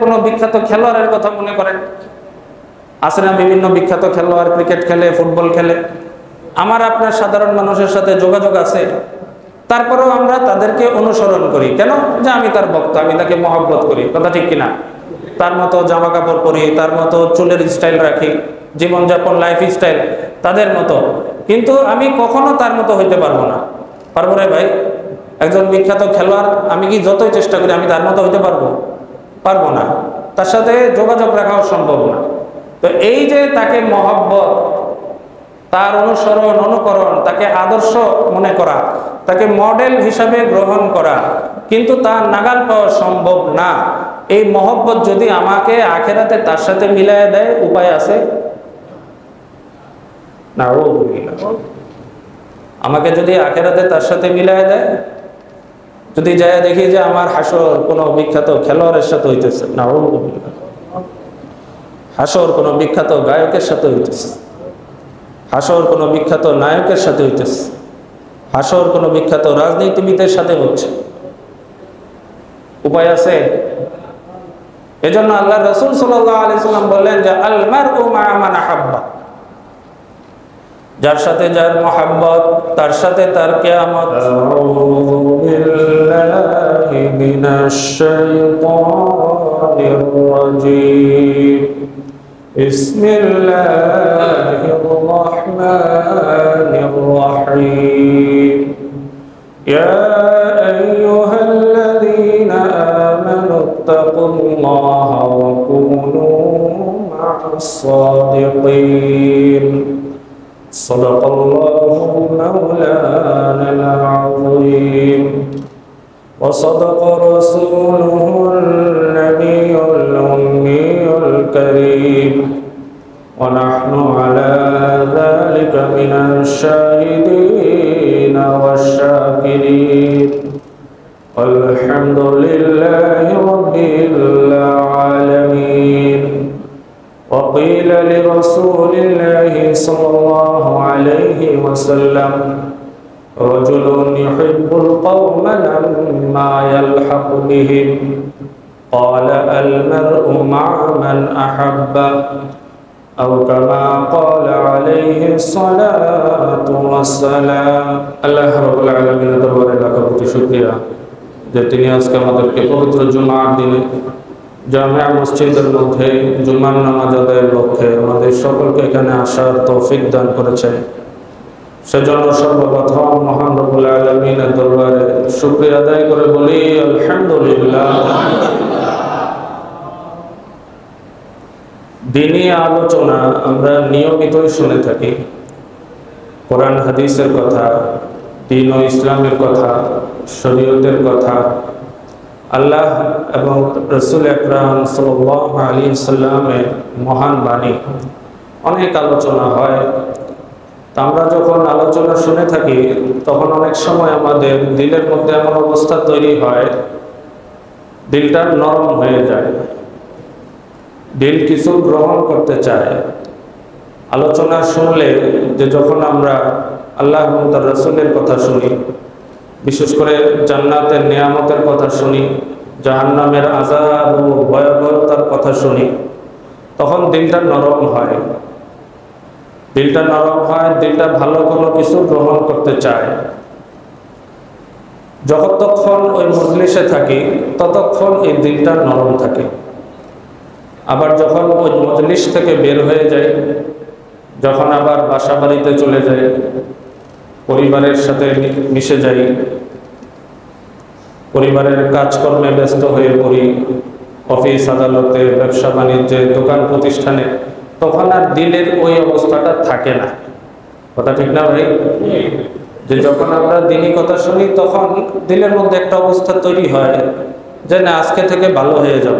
কোনো বিখ্যাত খেলোয়াড়ের কথা মনে করেন, আছে না বিভিন্ন বিখ্যাত খেলোয়াড়, ক্রিকেট খেলে, ফুটবল খেলে, আমার আপনার সাধারণ মানুষের সাথে যোগাযোগ আছে, তারপরেও আমরা তাদেরকে অনুসরণ করি কেন? যে আমি তার ভক্ত, আমি তাকে মহব্বত করি, কথা ঠিক কিনা? তার মতো জামা কাপড় পরি, তার মতো চুলের স্টাইল রাখি, জীবনযাপন লাইফ স্টাইল তাদের মতো, কিন্তু আমি কখনো তার মতো হইতে পারবো না। পারবো রে ভাই? একজন বিখ্যাত খেলোয়াড় আমি কি যতই চেষ্টা করি আমি তার মতো হইতে পারবো? পারবো না। তার সাথে যোগাযোগ রাখাও সম্ভব না। তো এই যে তাকে মহব্বত, তার অনুসরণ অনুকরণ, তাকে আদর্শ মনে করা, তাকে মডেল হিসাবে গ্রহণ করা, কিন্তু তার নাগাল পাওয়া সম্ভব না। এই মহব্বত যদি আমাকে আখেরাতে তার সাথে মিলাইয়া দেয়, উপায় আছে না? আমাকে যদি আখেরাতে তার সাথে মিলাইয়া দেয়, যদি যায় দেখি যে আমার হাসর কোনো বিখ্যাত খেলোয়াড়ের সাথে হইতেছে, না হাসর কোনো বিখ্যাত গায়কের সাথে হইতেছে, হাসর কোনো বিখ্যাত নায়কের সাথে হইতেছে, হাসর কোনো বিখ্যাত রাজনীতিবিদের সাথে হচ্ছে, উপায় আছে? এজন্য আল্লাহ রাসূল সাল্লাল্লাহু আলাইহি সাল্লাম বললেন যে আল মারউ মা'a মান আহাব্বা, যার সাথে যার মহব্বত তার সাথে তার কিয়ামত। আউযু বিল্লাহি মিনাশ শাইতানির রাজীম। বিসমিল্লাহির রাহমানির রাহিম। ইয়া আইয়ুহাল্লাযীনা আমানু তাকুল্লাহা ওয়া কুনু মা'আস সাদিকিন। সাদাকাল্লাহু মাওলানাল আযীম ওয়া সাদাকা রাসূলুহুন নাবিয়্যুল উম্মিয়্যুল কারীম ওয়া নাহনু আলা যালিকা মিনাশ শাহিদিন ওয়াশ শাকিরিন আলহামদুলিল্লাহি রাব্বিল আলামিন। وقيل لرسول الله صلى الله عليه وسلم رجل يحب القوم لما يلحق بهم قال المرء مع من أحب أو كما قال عليه الصلاة والسلام। আল্লাহ রাব্বুল আলামিনের দরবারে লাখ কোটি শুকরিয়া যে তিনি আজকে আমাদেরকে পবিত্র জুমার দিনে জামিয়া মসজিদের মধ্যে জুমার নামাজ আদায়ের লক্ষ্যে আমাদের সকলকে এখানে আসার তৌফিক দান করেছেন। সেজন্য সর্বপ্রথম মহান রব্বুল আলামিনের দরবারে শুকরিয়া আদায় করে বলি আলহামদুলিল্লাহ। দ্বীনি আলোচনা আমরা নিয়মিতই শুনে থাকি, কোরআন হাদিসের কথা, দ্বীন ও ইসলামের কথা, শরীয়তের কথা, আল্লাহ এবং রাসূল আকরাম সাল্লাল্লাহু আলাইহি ওয়াসাল্লামের মহান বাণী অনেক আলোচনা হয়। তা আমরা যখন আলোচনা শুনে থাকি তখন অনেক সময় আমাদের দিলের মধ্যে এমন অবস্থা তৈরি হয়, দিলটা নরম হয়ে যায়, দিল কিছু গ্রহণ করতে চায়। আলোচনা শুনলে যে যখন আমরা আল্লাহ এবং তার রাসূলের কথা শুনি, বিশেষ করে জান্নাতের নিয়ামতের কথা শুনি, জাহান্নামের আযাব ও ভয়াবহতার কথা শুনি, তখন দিলটা নরম হয়। দিলটা নরম হয়, দিলটা ভালো কোনো কিছু গ্রহণ করতে চায়। যতক্ষণ ওই মজলিসে থাকি ততক্ষণ এই দিলটা নরম থাকে। আবার যখন ওই মজলিস থেকে বের হয়ে যায়, যখন আবার বাসা বাড়িতে চলে যায়, পরিবারের সাথে মিশে যাই, পরিবারের কাজকর্মে ব্যস্ত হয়ে পড়ি, অফিস আদালতে, ব্যবসা বাণিজ্যে, দোকান প্রতিষ্ঠানে, তখন আর দিলের ওই অবস্থাটা থাকে না। কথা ঠিক না ভাই? যে যখন আমরা দ্বীনি কথা শুনি তখন দিলের মধ্যে একটা অবস্থা তৈরি হয় যে না, আজকে থেকে ভালো হয়ে যাব,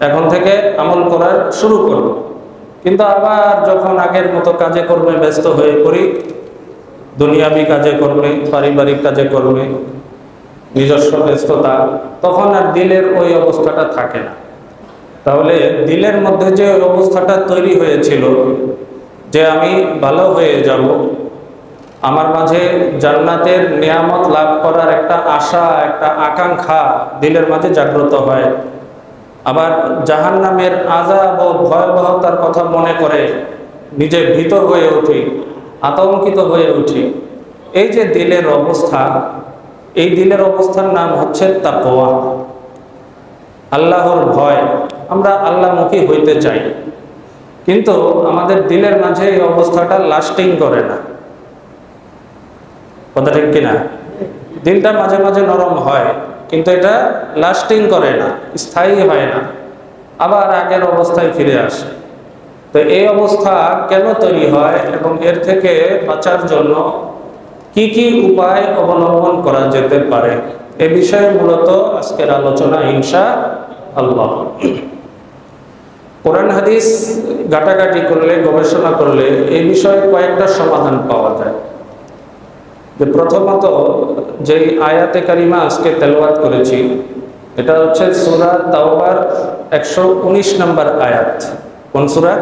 এখন থেকে আমল করার শুরু করব। কিন্তু আবার যখন আগের মতো কাজে কর্মে ব্যস্ত হয়ে পড়ি, দুনিয়াবি কাজে কর্মে, পারিবারিক কাজে কর্মে, নিজস্ব ব্যস্ততা, তখন আর দিলের ওই অবস্থাটা থাকে না। তাহলে দিলের মধ্যে যে ওই অবস্থাটা তৈরি হয়েছিল যে আমি ভালো হয়ে যাব, আমার মাঝে জান্নাতের নিয়ামত লাভ করার একটা আশা, একটা আকাঙ্ক্ষা দিলের মাঝে জাগ্রত হয়। আবার জাহান্নামের আযাব ও ভয়াবহতার কথা মনে করে নিজে ভীত হয়ে উঠি, আতঙ্কিত হয়ে উঠি। এই যে দিলের অবস্থা, এই দিলের অবস্থার নাম হচ্ছে তাকওয়া, আল্লাহর ভয়। আমরা আল্লাহমুখী হইতে চাই, কিন্তু আমাদের দিলের মাঝে এই অবস্থাটা লাস্টিং করে না। কথা ঠিক কিনা? দিলটা মাঝে মাঝে নরম হয়, কিন্তু এটা লাস্টিং করে না, স্থায়ী হয় না, আবার আগের অবস্থায় ফিরে আসে। তো এই অবস্থা কেন তৈরি হয় এবং এর থেকে বাঁচার জন্য কি কি উপায় অবলম্বন করা যেতে পারে, এ বিষয়ে মূলত আজকের আলোচনা ইনশাআল্লাহ। কোরআন হাদিস ঘাটাঘাটি করলে, গবেষণা করলে এই বিষয়ে কয়েকটা সমাধান পাওয়া যায়। যে প্রথমত যে আয়াতে কারিমা আজকে তেলাওয়াত করেছি, এটা হচ্ছে সূরা তাওবার 119 নম্বর আয়াত। কোন সূরা?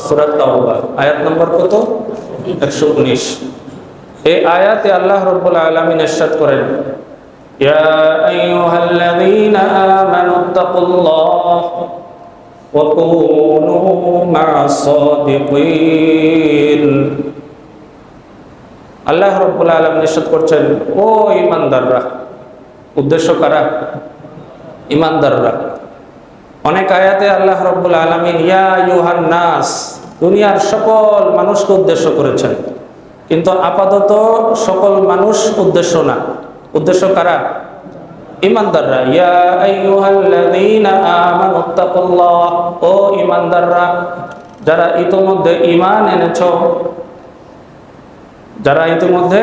সূরা তাওবা, আয়াত নম্বর কত? 119। এই আয়াতে আল্লাহ রাব্বুল আলামিন ইরশাদ করেন, ইয়া আইয়ুহাল্লাযীনা আমানুত্তাকুল্লাহ ওয়া কুনু মা'আস সাদিকিন। আল্লাহ রাব্বুল আলামিন ইরশাদ করছেন, ও ঈমানদাররা। উদ্দেশ্য কারা? ঈমানদাররা। অনেক আয়াতে আল্লাহ রাব্বুল আলামিন ইয়া আইয়ুহান নাস, দুনিয়ার সকল মানুষকে উদ্দেশ্য করেছেন, কিন্তু আপাতত সকল মানুষ উদ্দেশ্য না। উদ্দেশ্য কারা? ঈমানদাররা। ইয়া আইয়ুহাল্লাযীনা আমানুত্তাকুল্লাহ, ও ঈমানদাররা, যারা ইতোমধ্যে ঈমান এনেছো, যারা ইতিমধ্যে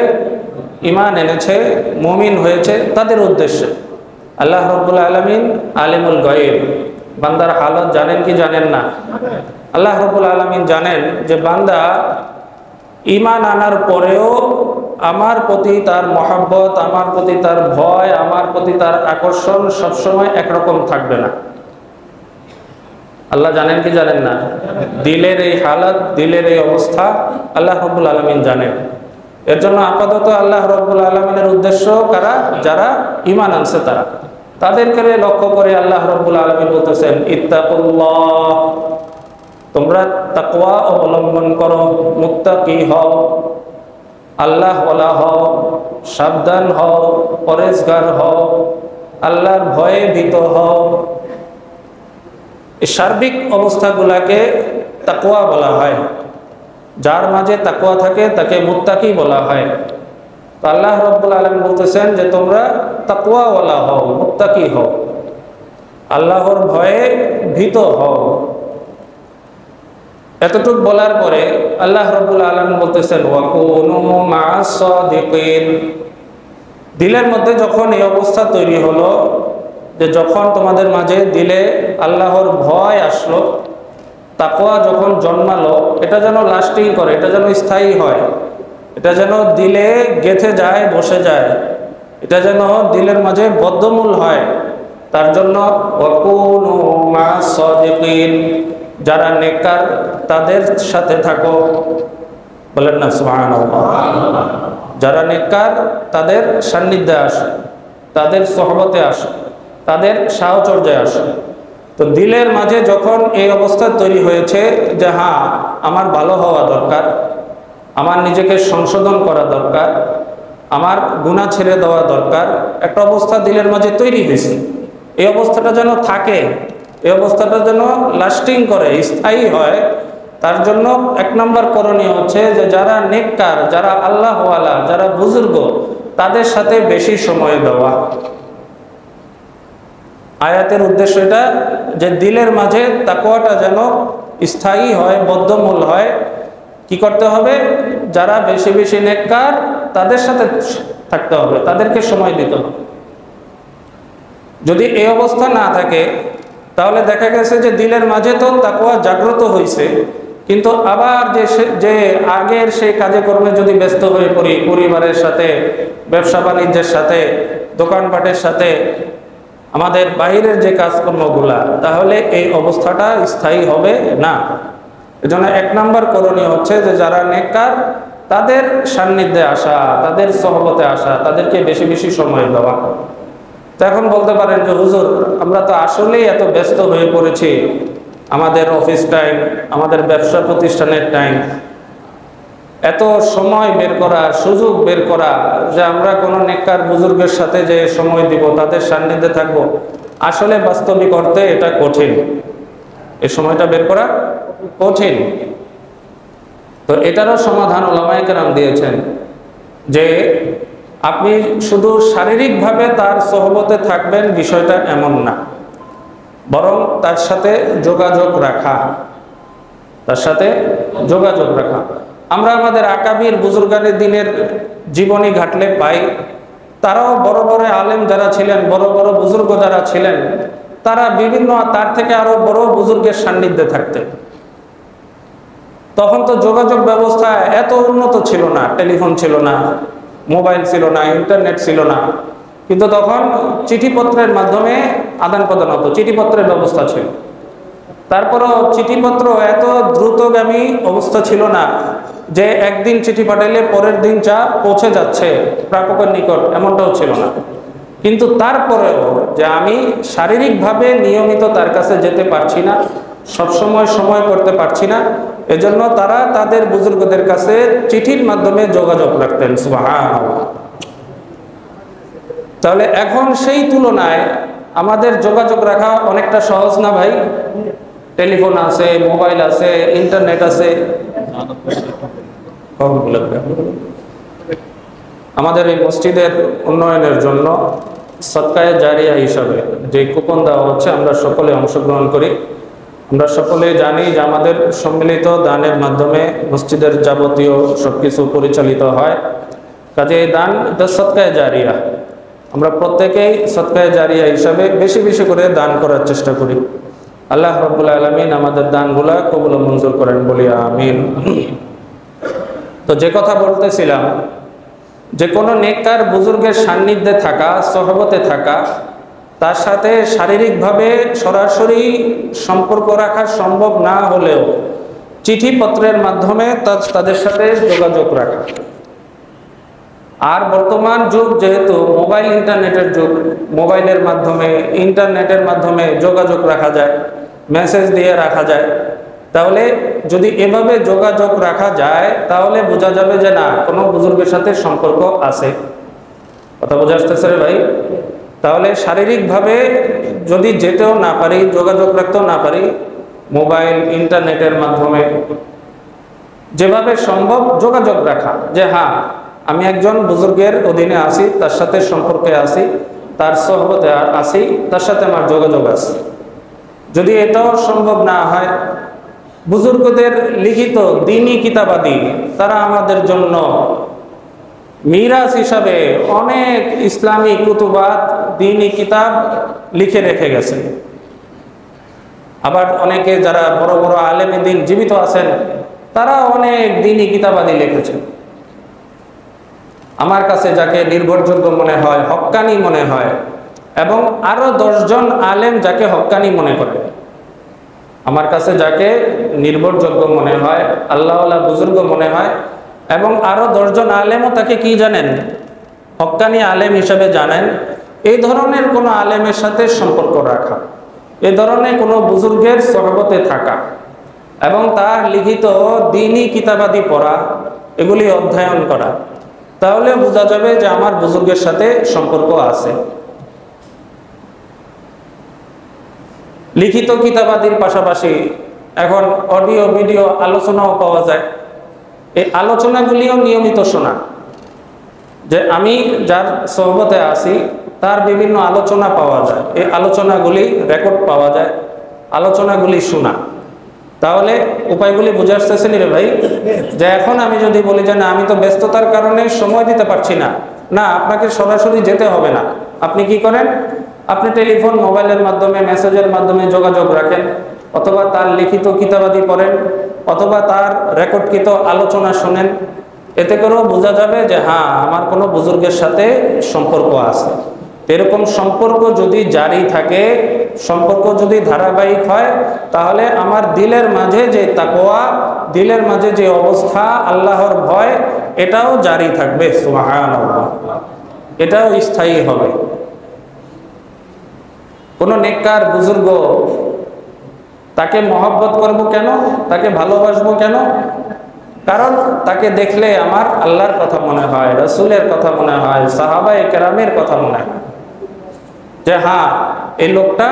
ঈমান এনেছে, মুমিন হয়েছে, তাদের উদ্দেশ্যে। আল্লাহ রাব্বুল আলামিন আলিমুল গায়ব, বান্দার হালত জানেন কি জানেন না? আল্লাহ রাব্বুল আলামিন জানেন যে বান্দা ঈমান আনার পরেও আমার প্রতি তার মহব্বত, আমার প্রতি তার ভয়, আমার প্রতি তার আকর্ষণ সবসময় একরকম থাকবে না। আল্লাহ জানেন কি জানেন না? দিলের এই হালত, দিলের এই অবস্থা আল্লাহ রাব্বুল আলামিন জানেন। এর জন্য আপাতত আল্লাহ রাব্বুল আলামিনের উদ্দেশ্য কারা? যারা ঈমান আনছে তারা। তাদেরকে লক্ষ্য করে আল্লাহ রাব্বুল আলামিন বলতেছেন, ইত্তাকুল্লাহ, তোমরা তাকওয়া অবলম্বন করো, মুত্তাকি হও, আল্লাহ ওয়ালা হও, সাবধান হও, পরেজগার হও, আল্লাহর ভয়ে ভীত হও। এই সার্বিক অবস্থাগুলাকে তাকওয়া বলা হয়। যার মাঝে তাকওয়া থাকে তাকে মুত্তাকি বলা হয়। তো আল্লাহ রাব্বুল আলামিন বলতেছেন যে তোমরা তাকওয়া ওয়ালা হও, মুত্তাকি হও, আল্লাহর ভয়ে ভীত হও। এতটুকু বলার পরে আল্লাহ রাব্বুল আলামিন বলতেছেন, ওয়া কুনু মা'আস সাদিকিন। দিলের মধ্যে যখন এই অবস্থা তৈরি হলো, যে যখন তোমাদের মাঝে দিলে আল্লাহর ভয় আসলো, তাকওয়া যখন জন্মালো, এটা যেন লাস্টিং করে, এটা যেন স্থায়ী হয়, এটা যেন দিলে গেঁথে যায়, বসে যায়, এটা যেন দিলের মাঝে বদ্ধমূল হয়। তার জন্য ওয়াকুনু মা'আস সাদিকিন, যারা নেককার তাদের সাথে থাকো। বলেন না সুবহানাল্লাহ। যারা নেককার তাদের সান্নিধ্যে আসো, তাদের সোহবতে আসো, তাদের সাহচর্যে আসো। তো দিলের মাঝে যখন এই অবস্থা তৈরি হয়েছে যে হ্যাঁ, আমার ভালো হওয়া দরকার, আমার নিজেকে সংশোধন করা দরকার, আমার গুনাহ ছেড়ে দেওয়া দরকার, একটা অবস্থা দিলের মাঝে তৈরি হয়েছে। এই অবস্থাটা যেন থাকে, এই অবস্থাটা যেন লাস্টিং করে, স্থায়ী হয়, তার জন্য এক নম্বর করণীয় হচ্ছে যে যারা নেককার, যারা আল্লাহওয়ালা, যারা বুজুর্গ, তাদের সাথে বেশি সময় দেওয়া। আয়াতের উদ্দেশ্য এটা যে দিলের মাঝে তাকওয়াটা যেন স্থায়ী হয়, বদ্ধমূল হয়। কি করতে হবে? যারা বেশি বেশি নেককার তাদের সাথে থাকতে হবে, তাদেরকে সময় দিতে হবে। যদি এই অবস্থা না থাকে তাহলে দেখা গেছে যে দিলের মাঝে তো তাকওয়া জাগ্রত হয়েছে, কিন্তু আবার যে আগের সেই কাজে কর্মে যদি ব্যস্ত হয়ে পড়ি, পরিবারের সাথে, ব্যবসা বাণিজ্যের সাথে, দোকানপাটের সাথে, আমাদের বাইরের যে কাজকর্মগুলা, তাহলে এই অবস্থাটা স্থায়ী হবে না। এজন্য এক নম্বর করণীয় হচ্ছে যে যারা নেককার তাদের সান্নিধ্যে আসা, তাদের সহবতে আসা, তাদেরকে বেশি বেশি সময় দেওয়া। তো এখন বলতে পারেন যে হুজুর, আমরা তো আসলেই এত ব্যস্ত হয়ে পড়েছি, আমাদের অফিস টাইম, আমাদের ব্যবসা প্রতিষ্ঠানের টাইম, এত সময় বের করা, সুযোগ বের করা যে আমরা কোনো নেককার বুজুর্গের সাথে যে সময় দিব, তাদের সান্নিধ্যে থাকব, আসলে বাস্তবিক অর্থে এটা কঠিন। এই সময়টা বের করা কঠিন। তো এটারও সমাধান উলামায়ে কেরাম দিয়েছেন যে আপনি শুধু শারীরিকভাবে তার সোহবতে থাকবেন, বিষয়টা এমন না, বরং তার সাথে যোগাযোগ রাখা, তার সাথে যোগাযোগ রাখা। আমরা আমাদের আকাবির বুজুর্গানের দিনের জীবনী ঘাটলে পাই, তারাও বড় বড় আলেম যারা ছিলেন, বড় বড় বুজুর্গ যারা ছিলেন, তারা বিভিন্ন তার থেকে আরো বড় বুজুর্গের সান্নিধ্যে থাকতেন। তখন তো যোগাযোগ ব্যবস্থা এত উন্নত ছিল না, টেলিফোন ছিল না, মোবাইল ছিল না, ইন্টারনেট ছিল না, কিন্তু তখন চিঠিপত্রের মাধ্যমে আদান প্রদান হতো, চিঠিপত্রের ব্যবস্থা ছিল। তারপরও চিঠিপত্র এত দ্রুতগামী অবস্থা ছিল না যে একদিন চিঠি পাঠাইলে পরের দিন চা পৌঁছে যাচ্ছে প্রাপকের নিকট, এমনটাও ছিল না। কিন্তু তারপরেও যে আমি শারীরিকভাবে নিয়মিত তার কাছে যেতে পারছি না, সবসময় সময় করতে পারছি না, এজন্য তারা তাদের বুজুর্গদের কাছে চিঠির মাধ্যমে যোগাযোগ রাখতেন। সুবহানাল্লাহ। তাহলে এখন সেই তুলনায় আমাদের যোগাযোগ রাখা অনেকটা সহজ না ভাই? টেলিফোন আছে, মোবাইল আছে, ইন্টারনেট আছে। আমাদের এই মসজিদের উন্নয়নের জন্য সদকায়ে জারিয়া হিসাবে যে কুপন দেওয়া হচ্ছে, আমরা সকলে অংশগ্রহণ করি। আমরা সকলে জানি যে আমাদের সম্মিলিত দানের মাধ্যমে মসজিদের যাবতীয় সবকিছু পরিচালিত হয়। কাজে এই দান এটা সদকায়ে জারিয়া। আমরা প্রত্যেকেই সদকায়ে জারিয়া হিসাবে বেশি বেশি করে দান করার চেষ্টা করি। আল্লাহ রাব্বুল আলামিন আমাদের দানগুলা কবুল ও মঞ্জুর করেন, বলি আমিন। তো যে কথা বলতেছিলাম, যে কোনো নেককার বুজুর্গের সান্নিধ্যে থাকা, সহবতে থাকা, তার সাথে শারীরিকভাবে সরাসরি সম্পর্ক রাখা সম্ভব না হলেও চিঠিপত্রের মাধ্যমে তাদের সাথে যোগাযোগ রাখা। আর বর্তমান যুগ যেহেতু মোবাইল ইন্টারনেটের যুগ, মোবাইলের মাধ্যমে ইন্টারনেটের মাধ্যমে যোগাযোগ রাখা যায়, মেসেজ দিয়ে রাখা যায়, তাহলে যদি এভাবে যোগাযোগ রাখা যায় তাহলে বোঝা যাবে যে না, কোনো বুজুর্গের সাথে সম্পর্ক আছে। কথা বোঝা আসতেছে রে ভাই? তাহলে শারীরিকভাবে যদি যেতেও না পারি, যোগাযোগ রাখতেও না পারি, মোবাইল ইন্টারনেটের মাধ্যমে যেভাবে সম্ভব যোগাযোগ রাখা, যে হ্যাঁ আমি একজন বুজুর্গের অধীনে আছি, তার সাথে সম্পর্কে আছি, তার সহবতে আছি, তার সাথে আমার যোগাযোগ আছে। যদি এটাও সম্ভব না হয়, বুজুর্গদের লিখিত দ্বীনি কিতাবাদি, তারা আমাদের জন্য মিরাস হিসাবে অনেক ইসলামী কুতুবাত, দ্বীনি কিতাব লিখে রেখে গেছে। আবার অনেকে যারা বড় বড় আলেমে দ্বীন জীবিত আছেন, তারা অনেক দ্বীনি কিতাবাদি লিখেছেন। আমার কাছে যাকে নির্ভরযোগ্য মনে হয়, হক্কানি মনে হয়, এবং আরো 10 জন আলেম যাকে হক্কানি মনে করে, আমার কাছে যাকে নির্ভরযোগ্য মনে হয়, আল্লাহওয়ালা বুজুর্গ মনে হয়, এবং আরো 10 জন আলেমও তাকে কি জানেন? হক্কানি আলেম হিসেবে জানেন। এই ধরনের কোনো আলেমের সাথে সম্পর্ক রাখা, এই ধরনের কোনো বুজুর্গের সহবতে থাকা এবং তার লিখিত দ্বীনি কিতাবাদি পড়া, এগুলি অধ্যয়ন করা, তাহলে বোঝা যাবে যে আমার বুজুর্গের সাথে সম্পর্ক আছে। লিখিত কিতাবাদির পাশাপাশি এখন অডিও ভিডিও আলোচনাও পাওয়া যায়। এই আলোচনাগুলিও নিয়মিত শোনা, যে আমি যার সোহবতে আছি তার বিভিন্ন আলোচনা পাওয়া যায়, এই আলোচনাগুলি রেকর্ড পাওয়া যায়, আলোচনাগুলি শোনা। তাহলে উপায়গুলি বুঝে আসতেছেন রে ভাই? যে এখন আমি যদি বলি যে না, আমি তো ব্যস্ততার কারণে সময় দিতে পারছি না, না, আপনাকে সরাসরি যেতে হবে না। আপনি কি করেন? আপনি টেলিফোন, মোবাইলের মাধ্যমে, মেসেজের মাধ্যমে যোগাযোগ রাখেন, অথবা তার লিখিত কিতাবাদি পড়েন, অথবা তার রেকর্ডকৃত আলোচনা শোনেন। এতে করেও বোঝা যাবে যে হ্যাঁ, আমার কোনো বুজুর্গের সাথে সম্পর্ক আছে। এরকম সম্পর্ক যদি জারি থাকে, সম্পর্ক যদি ধারাবাহিক হয়, তাহলে আমার দিলের মাঝে যে তাকওয়া, দিলের মাঝে যে অবস্থা, আল্লাহর ভয়, এটাও জারি থাকবে। সুবহানাল্লাহ। এটাও স্থায়ী হবে। কোনো নেককার বুজুর্গ, তাকে মহব্বত করব কেন, তাকে ভালোবাসবো কেন? কারণ তাকে দেখলে আমার আল্লাহর কথা মনে হয়, রাসূলের কথা মনে হয়, সাহাবায়ে কেরামের কথা মনে হয় যে হ্যাঁ, এই লোকটা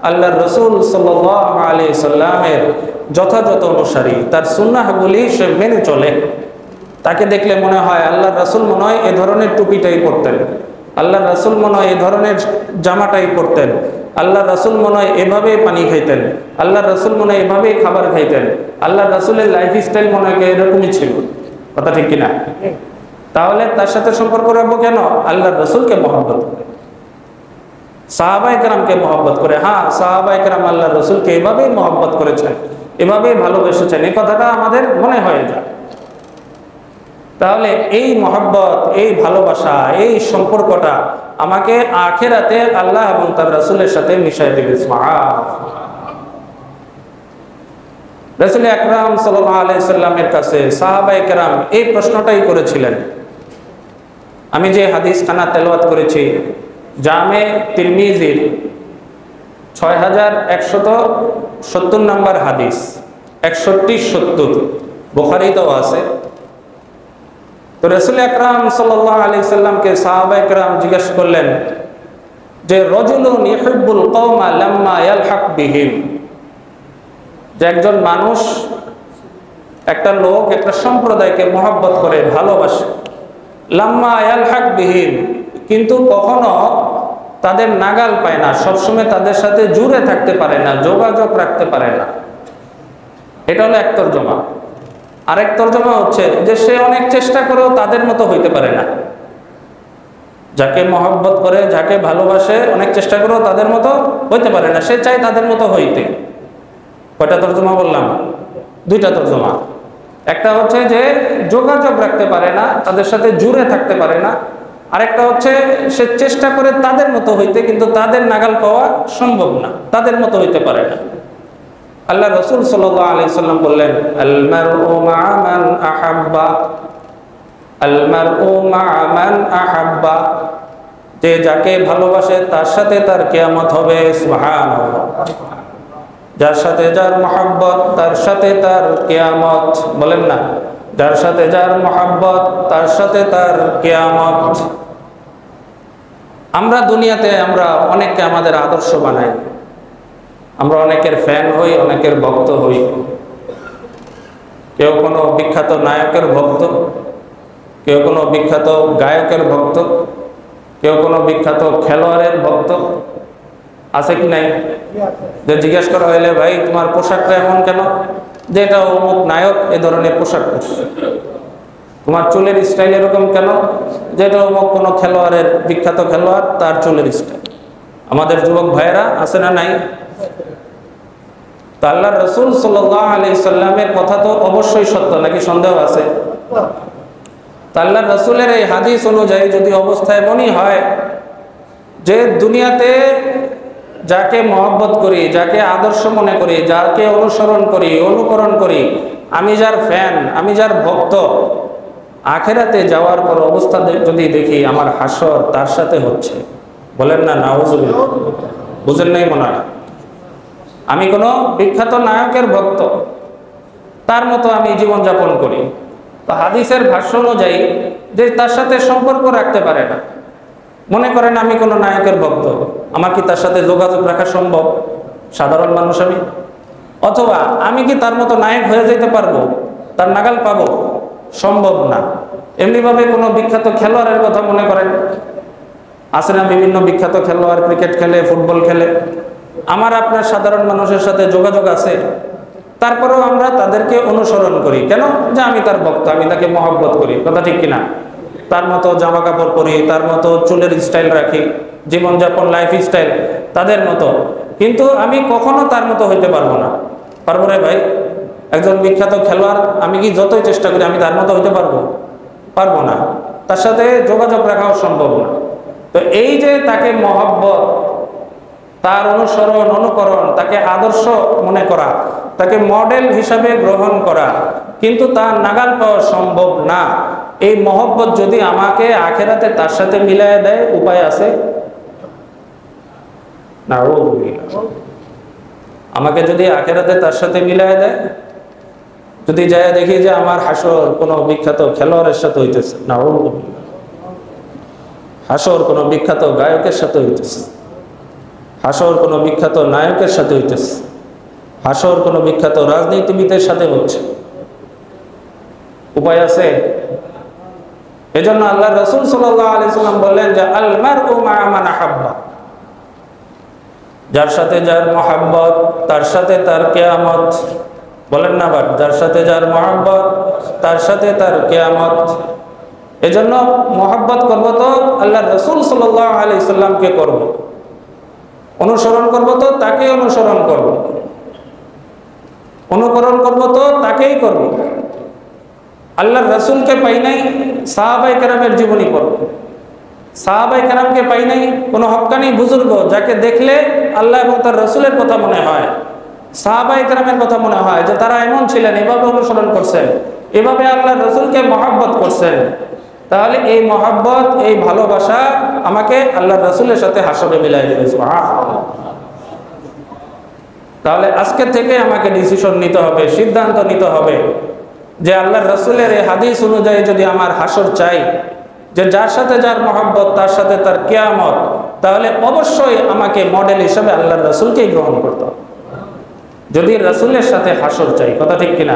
আল্লাহর রাসূল সাল্লাল্লাহু আলাইহি সাল্লামের যথাযথ অনুসারী, তার সুন্নাহগুলি সে মেনে চলে। তাকে দেখলে মনে হয় আল্লাহর রাসূল মনে হয় এ ধরনের টুপিটাই পরতেন, আল্লাহর রাসূল মনে হয় এ ধরনের জামাটাই পরতেন, আল্লাহর রাসূল মনে হয় এভাবেই পানি খাইতেন, আল্লাহর রাসূল মনে হয় এভাবেই খাবার খাইতেন, আল্লাহর রাসূলের লাইফ স্টাইল মনে হয় এরকমই ছিল। কথা ঠিক কিনা? তাহলে তার সাথে সম্পর্ক রাখবো কেন? আল্লাহর রাসূলকে মহব্বত করে, সাহাবায়ে কেরামকে মহব্বত করে। হ্যাঁ, সাহাবায়ে কেরাম আল্লাহর রাসূলকে এভাবেই মহব্বত করেছেন, এভাবেই ভালোবেসেছেন, এই কথাটা আমাদের মনে হয়ে যায়। তাহলে এই মহব্বত, এই ভালোবাসা, এই সম্পর্কটা আমাকে আখিরাতে আল্লাহ এবং তার রাসূলের সাথে মিশিয়ে দিবে। রাসূল আকরাম সাল্লাল্লাহু আলাইহি সাল্লামের কাছে সাহাবায়ে কেরাম এই প্রশ্নটাই করেছিলেন। আমি যে হাদিসখানা তেলাওয়াত করেছি জামে তিরমিজির 6170 নম্বর হাদিস, 61-70 বুখারীতেও আছে। তো রাসূল আকরাম সাল্লাল্লাহু আলাইহি সাল্লামকে সাহাবায়ে কেরাম জিজ্ঞেস করলেন যে রাজুলুন ইউহিব্বুল কওমা লাম্মা ইয়ালহাক বিহিম, যে একজন মানুষ, একটা লোক একটা সম্প্রদায়কে মহব্বত করে, ভালোবাসে, লাম্মা ইয়ালহাক বিহিম, কিন্তু কখনো তাদের নাগাল পায় না, সবসময় তাদের সাথে জুড়ে থাকতে পারে না, যোগাযোগ রাখতে পারে না। এটা হলো এক তরজমা। আরেক তরজমা হচ্ছে যে সে অনেক চেষ্টা করেও তাদের মতো হইতে পারে না। যাকে মহব্বত করে, যাকে ভালোবাসে, অনেক চেষ্টা করেও তাদের মতো হইতে পারে না, সে চায় তাদের মতো হইতে। কয়টা তরজমা বললাম? দুইটা তরজমা। একটা হচ্ছে যে যোগাযোগ রাখতে পারে না, তাদের সাথে জুড়ে থাকতে পারে না। আরেকটা হচ্ছে সে চেষ্টা করে তাদের মতো হইতে, কিন্তু তাদের নাগাল পাওয়া সম্ভব না, তাদের মতো হইতে পারে না। আল্লাহ রাসূল সাল্লাল্লাহু আলাইহি সাল্লাম বললেন, আল মারউ মা মান আহাব্বা, আল মারউ মা মান আহাব্বা, যে যাকে ভালোবাসে তার সাথে তার কিয়ামত হবে। সুবহানাল্লাহ। যার সাথে যার মহব্বত তার সাথে তার কিয়ামত। বলেন না, যার সাথে যার মহব্বত তার সাথে তার কিয়ামত। আমরা দুনিয়াতে আমরা অনেককে আমাদের আদর্শ বানাই, আমরা অনেকের ফ্যান হই, অনেকের ভক্ত হই। কেউ কোনো বিখ্যাত নায়কের ভক্ত, কেউ কোনো বিখ্যাত গায়কের ভক্ত, কেউ কোনো বিখ্যাত খেলোয়াড়ের ভক্ত। আছে কি নাই? যে জিজ্ঞেস করা হইলে ভাই তোমার পোশাকটা এমন কেন, যে এটা অমুক নায়ক এ ধরনের পোশাক পরছে। তোমার চুলের স্টাইল এরকম কেন, যেটা অমুক কোনো খেলোয়াড়ের, বিখ্যাত খেলোয়াড়, তার চুলের স্টাইল। আমাদের যুবক ভাইয়েরা আছে না নাই? তো আল্লাহর রাসূল সাল্লাল্লাহু আলাইহি সাল্লামের কথা তো অবশ্যই সত্য, নাকি সন্দেহ আছে? তো আল্লাহর রাসূলের এই হাদিস অনুযায়ী যদি অবস্থা এমনই হয় যে দুনিয়াতে যাকে মহব্বত করি, যাকে আদর্শ মনে করি, যাকে অনুসরণ করি, অনুকরণ করি, আমি যার ফ্যান, আমি যার ভক্ত, আখিরাতে যাওয়ার পর অবস্থা যদি দেখি আমার হাসর তার সাথে হচ্ছে, বলেন না নাউজুবিল্লাহ। বুঝেন নাই মনে হয়? আমি কোনো বিখ্যাত নায়কের ভক্ত, তার মতো আমি জীবনযাপন করি। তো হাদিসের ভাষ্য অনুযায়ী যে তার সাথে সম্পর্ক রাখতে পারে না, মনে করেন আমি কোনো নায়কের ভক্ত, আমার কি তার সাথে যোগাযোগ রাখা সম্ভব? সাধারণ মানুষ আমি, অথবা আমি কি তার মতো নায়ক হয়ে যেতে পারবো, তার নাগাল পাবো? সম্ভব না। এমনিভাবে কোনো বিখ্যাত খেলোয়াড়ের কথা মনে করেন, আছে না বিভিন্ন বিখ্যাত খেলোয়াড়, ক্রিকেট খেলে, ফুটবল খেলে, আমার আপনার সাধারণ মানুষের সাথে যোগাযোগ আছে, তারপরেও আমরা তাদেরকে অনুসরণ করি কেন? যে আমি তার ভক্ত, আমি তাকে মহব্বত করি। কথা ঠিক কিনা? তার মতো জামা কাপড় পরি, তার মতো চুলের স্টাইল রাখি, জীবনযাপন লাইফ স্টাইল তাদের মতো, কিন্তু আমি কখনো তার মতো হইতে পারবো না। পারবো রে ভাই? একজন বিখ্যাত খেলোয়াড়, আমি কি যতই চেষ্টা করি আমি তার মতো হইতে পারবো? পারবো না। তার সাথে যোগাযোগ রাখাও সম্ভব না। তো এই যে তাকে মহব্বত, তার অনুসরণ, অনুকরণ, তাকে আদর্শ মনে করা, তাকে মডেল হিসাবে গ্রহণ করা, কিন্তু তার নাগাল পাওয়া সম্ভব না। এই মহব্বত যদি আমাকে আখিরাতে তার সাথে মিলায় দেয়, উপায় আছে? নাউযুবিল্লাহ। আমাকে যদি আখিরাতে তার সাথে মিলায় দেয়, যদি যায় দেখি যে আমার হাসর কোনো বিখ্যাত খেলোয়াড়ের সাথে হইতেছে, নাউযুবিল্লাহ, হাসর কোনো বিখ্যাত গায়কের সাথে হইতেছে, হাসর কোনো বিখ্যাত নায়কের সাথে হইতেছে, হাসর কোনো বিখ্যাত রাজনীতিবিদের সাথে হচ্ছে, উপায় আছে? এজন্য আল্লাহ রাসূল সাল্লাল্লাহু আলাইহি সাল্লাম বললেন যে আল মারউ মা'a মান আহাব্বা, যার সাথে যার মহব্বত তার সাথে তার কিয়ামত। বলেন না আবার, যার সাথে যার মহব্বত তার সাথে তার কিয়ামত। এজন্য মহব্বত করব তো আল্লাহ রাসূল সাল্লাল্লাহু আলাইহি সাল্লামকে করব, অনুসরণ করব তো তাকে অনুসরণ করব, অনুকরণ করব তো তাকেই করব। আল্লাহর রাসূলকে পাই নাই, সাহাবায়ে কেরামের জীবনী পড়ব। সাহাবায়ে কেরামকে পাই নাই, কোনো হক্কানি বুজুর্গ যাকে দেখলে আল্লাহ এবং তার রাসূলের কথা মনে হয়, সাহাবায়ে কেরামের কথা মনে হয় যে তারা এমন ছিলেন, এভাবে অনুসরণ করছেন, এভাবে আল্লাহর রাসূলকে মহব্বত করছেন। তাহলে এই মহব্বত, এই ভালোবাসা আমাকে আল্লাহর রাসূলের সাথে হাসরে মিলাই দেবে। সুবহানাল্লাহ। তাহলে আজকে থেকে আমাকে ডিসিশন নিতে হবে, সিদ্ধান্ত নিতে হবে যে আল্লাহর রাসূলের এই হাদিস অনুযায়ী যদি আমার হাসর চাই, যে যার সাথে যার মহব্বত তার সাথে তার কিয়ামত, তাহলে অবশ্যই আমাকে মডেল হিসেবে আল্লাহর রাসূলকেই গ্রহণ করতে হবে, যদি রাসূলের সাথে হাসর চাই। কথা ঠিক কিনা?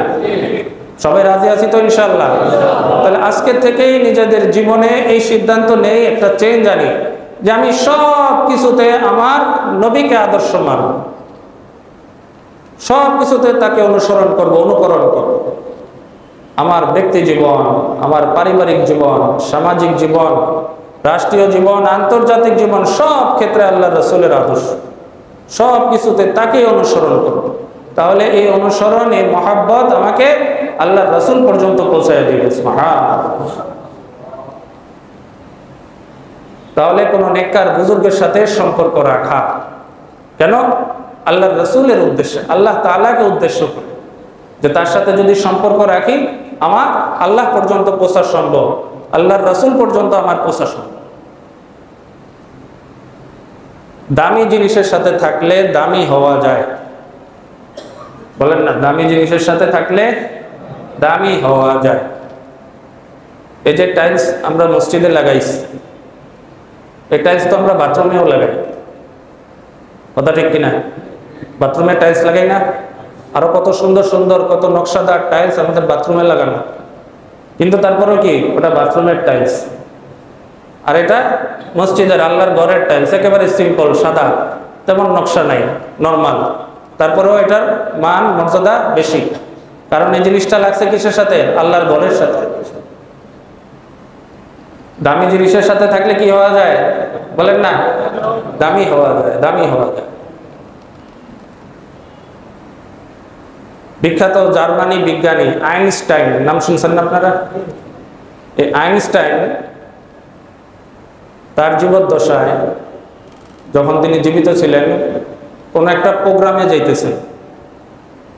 সবাই রাজি আছি তো ইনশাআল্লাহ? তাহলে আজকে থেকেই নিজেদের জীবনে এই সিদ্ধান্ত নেই, একটা চেঞ্জ আনি যে আমি সব কিছুতে আমার নবীকে আদর্শ মানব, সব কিছুতে তাকে অনুসরণ করব, অনুকরণ করব। আমার ব্যক্তি জীবন, আমার পারিবারিক জীবন, সামাজিক জীবন, রাষ্ট্রীয় জীবন, আন্তর্জাতিক জীবন, সব ক্ষেত্রে আল্লাহ রাসূলের আদর্শ, সব কিছুতে তাকে অনুসরণ করব। তাহলে এই অনুসরণ, এই মহব্বত আমাকে আল্লাহ রাসূল পর্যন্ত পৌঁছায় দিবে। তাহলে কোন নেককার বুজুর্গের সাথে সম্পর্ক রাখা কেন? আল্লাহর রাসূলের উদ্দেশ্যে, আল্লাহ তাআলাকে উদ্দেশ্য করে, যে তার সাথে যদি সম্পর্ক রাখি আমার আল্লাহ পর্যন্ত পৌঁছা সম্ভব, আল্লাহর রাসূল পর্যন্ত আমার পৌঁছা সম্ভব। দামি জিনিসের সাথে থাকলে দামি হওয়া যায়। বলেন না, দামি জিনিসের সাথে থাকলে দামি হওয়া যায়। এই যে টাইলস আমরা মসজিদে লাগাইছি, এই টাইলস তো আমরা বাথরুমেও লাগাই। কথা ঠিক কিনা? বাথরুমে টাইলস লাগাই না? আরো কত সুন্দর সুন্দর, কত নকশাদার টাইলস আমাদের বাথরুমে লাগানো, কিন্তু তারপরেও কি ওটা বাথরুমের টাইলস, আর এটা মসজিদের আল্লাহর ঘরের টাইলস, একেবারে সিম্পল সাদা, তেমন নকশা নাই, নর্মাল। তারপরেও এটার মান মর্যাদা বেশি, কারণ এই জিনিসটা লাগছে কিসের সাথে? আল্লাহর ঘরের সাথে। দামি জিনিসের সাথে থাকলে কি হওয়া যায়? বলেন না, দামি হওয়া যায়, দামি হওয়া যায়। বিখ্যাত জার্মানি বিজ্ঞানী আইনস্টাইন, নাম শুনছেন না আপনারা? এই আইনস্টাইন তার জীবদ্দশায়, যখন তিনি জীবিত ছিলেন, কোন একটা প্রোগ্রামে যাইতেছেন,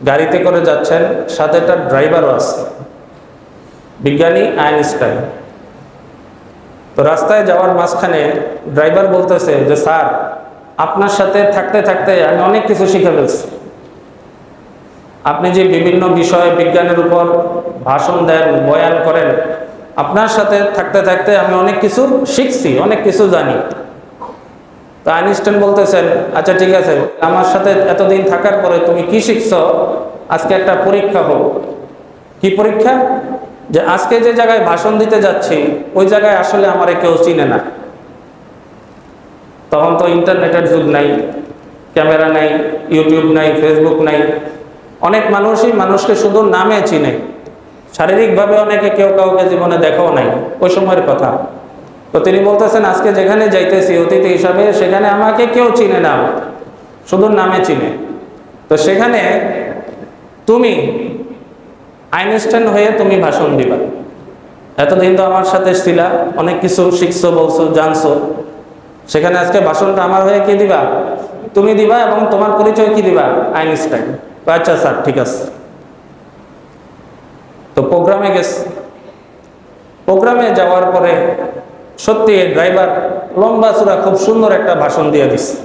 গাড়িতে করে যাচ্ছেন, সাথে একটা ড্রাইভারও আছে, বিজ্ঞানী আইনস্টাইন। তো রাস্তায় যাওয়ার মাঝখানে ড্রাইভার বলতেছে যে স্যার, আপনার সাথে থাকতে থাকতে আমি অনেক কিছু শিখে ফেলছি। আপনি যে বিভিন্ন বিষয়ে বিজ্ঞানের উপর ভাষণ দেন, বয়ান করেন, আপনার সাথে থাকতে থাকতে আমি অনেক কিছু শিখছি, অনেক কিছু জানি। তো আইনস্টাইন বলতেছেন, আচ্ছা ঠিক আছে, আমার সাথে এতদিন থাকার পরে তুমি কি শিখছো? আজকে একটা পরীক্ষা হোক। কি পরীক্ষা? যে আজকে যে জায়গায় ভাষণ দিতে যাচ্ছি, ওই জায়গায় আসলে আমারে কেউ চিনে না। তখন তো ইন্টারনেটের যুগ নাই, ক্যামেরা নাই, ইউটিউব নাই, ফেসবুক নাই। অনেক মানুষই মানুষকে শুধু নামে চিনে, শারীরিকভাবে অনেকে কেউ কাউকে জীবনে দেখাও নাই, ওই সময়ের কথা। তো তিনি বলতেছেন, আজকে যেখানে যাইতেছি অতিথি হিসাবে, সেখানে আমাকে কেউ চিনে না, শুধু নামে চিনে। তো সেখানে তুমি আইনস্টাইন হয়ে তুমি ভাষণ দিবা। এতদিন তো আমার সাথে ছিলা, অনেক কিছু শিখছো, বলছো, জানছো, সেখানে আজকে ভাষণটা আমার হয়ে কি দিবা? তুমি দিবা, এবং তোমার পরিচয় কি দিবা? আইনস্টাইন। আচ্ছা স্যার, ঠিক আছে। তো প্রোগ্রামে গেছে। প্রোগ্রামে যাওয়ার পরে সত্যি ড্রাইভার লম্বা চূড়া খুব সুন্দর একটা ভাষণ দিয়ে দিচ্ছে।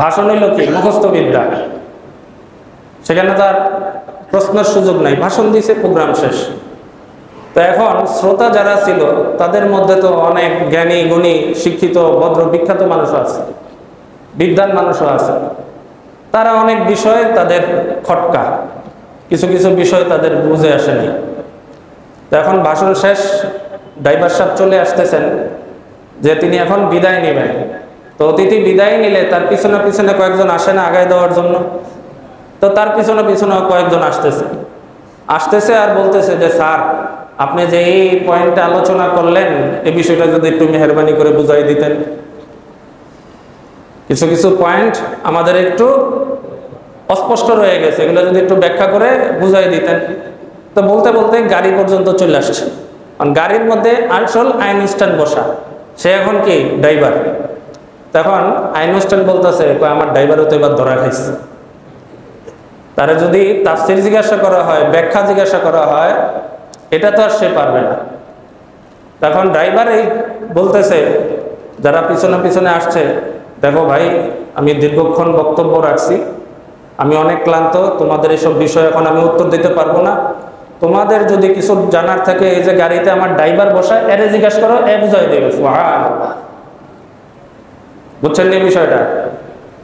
ভাষণ হইল কি মুখস্থ বিদ্যা, সেখানে তার প্রশ্নের সুযোগ নাই, ভাষণ দিছে, প্রোগ্রাম শেষ। তো এখন শ্রোতা যারা ছিল তাদের মধ্যে তো অনেক জ্ঞানী গুণী শিক্ষিত ভদ্র বিখ্যাত মানুষ আছে, বিদ্বান মানুষও আছে, তারা অনেক বিষয়ে তাদের খটকা, কিছু কিছু বিষয় তাদের বুঝে আসেনি। তো এখন ভাষণ শেষ, ড্রাইভার সাহেব চলে আসতেছেন যে তিনি এখন বিদায় নেবেন। তো অতিথি বিদায় নিলে তার পিছনে পিছনে কয়েকজন আসে না আগায় দেওয়ার জন্য, তো তার পিছনে পিছনে কয়েকজন আসতেছে আর বলতেছে যে স্যার আপনি যে এই পয়েন্টটা আলোচনা করলেন এই বিষয়টা যদি একটু মেহরবানি করে বুঝাই দিতেন, কিছু কিছু পয়েন্ট আমাদের একটু অস্পষ্ট রয়ে গেছে, এগুলো যদি একটু ব্যাখ্যা করে বুঝাই দিতেন। তো বলতে বলতে গাড়ি পর্যন্ত চলে আসছে, কারণ গাড়ির মধ্যে আসল আইনস্টাইন বসা, সে এখন কি ড্রাইভার। তখন আইনস্টাইন বলতেছে আমার ড্রাইভারও তো এবার ধরা খাইছে, তারা যদি তাফসীর জিজ্ঞাসা করা হয়, ব্যাখ্যা জিজ্ঞাসা করা হয়, এটা তো আর সে পারবে না। তখন ড্রাইভার এই বলতেছে যারা পিছনে পিছনে আসছে, দেখো ভাই আমি দীর্ঘক্ষণ বক্তব্য রাখছি, আমি অনেক ক্লান্ত, তোমাদের এসব বিষয় এখন আমি উত্তর দিতে পারবো না, তোমাদের যদি কিছু জানার থাকে এই যে গাড়িতে আমার ড্রাইভার বসায় এরে জিজ্ঞাসা করো, এ বুঝাই দেবে। বুঝছেন এই বিষয়টা?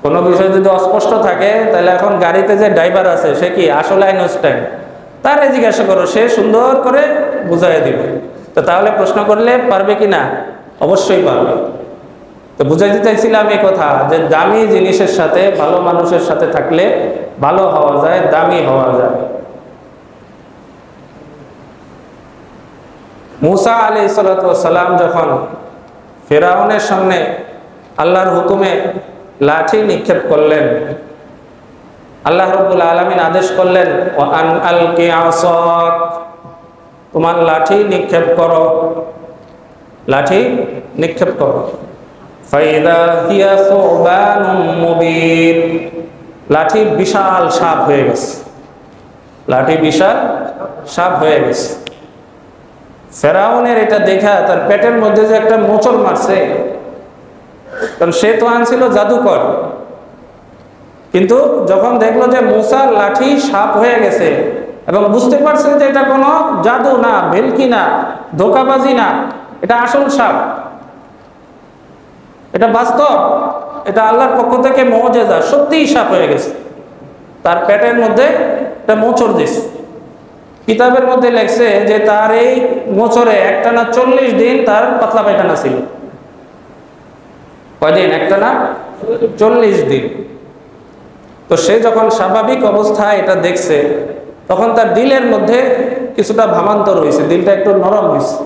কোনো বিষয় যদি অস্পষ্ট থাকে তাহলে এখন গাড়িতে যে ড্রাইভার আছে সে কি আসলে আইনস্টাইন, তারে জিজ্ঞাসা করো, সে সুন্দর করে বুঝাই দিবে। তো তাহলে প্রশ্ন করলে পারবে কি না? অবশ্যই পারবে। তো বুঝাইতে চাইছিলাম এই কথা যে দামি জিনিসের সাথে ভালো মানুষের সাথে থাকলে ভালো হওয়া যায়, দামি হওয়া যায়। মুসা আলাইহিস সালাম যখন ফেরাউনের সামনে আল্লাহর হুকুমে লাঠি নিক্ষেপ করলেন, আল্লাহ রাব্বুল আলামিন আদেশ করলেন ওয়ান আলকি আসাক, তোমার লাঠি নিক্ষেপ করো, লাঠি নিক্ষেপ করো। ফাইদা হিয়া সুবানুম মুবিন, লাঠি বিশাল সাপ হয়ে গেছে, লাঠি বিশাল সাপ হয়ে গেছে। ফেরাউনের এটা দেখা তার পেটের মধ্যে যে একটা মোচড় মারছে, কারণ সে তো আনছিল জাদুকর, কিন্তু যখন দেখলো যে মুসার লাঠি সাপ হয়ে গেছে এবং বুঝতে পারছে যে এটা কোনো জাদু না, ভেলকি না, ধোঁকাবাজি না, এটা আসল সাপ, এটা বাস্তব, এটা আল্লাহর পক্ষ থেকে মুজিজা, সত্যিই সাপ হয়ে গেছে। তার পেটের মধ্যে একটা মোচড় দিছে। কিতাবের মধ্যে লেখছে যে তার এই মোচড়ে একটানা 40 দিন তার পাতলা পায়খানা ছিল। কয়দিন? একটানা 40 দিন। তো সে যখন স্বাভাবিক অবস্থায় এটা দেখছে তখন তার দিলের মধ্যে কিছুটা ভাবান্তর হয়েছে, দিলটা একটু নরম হয়েছে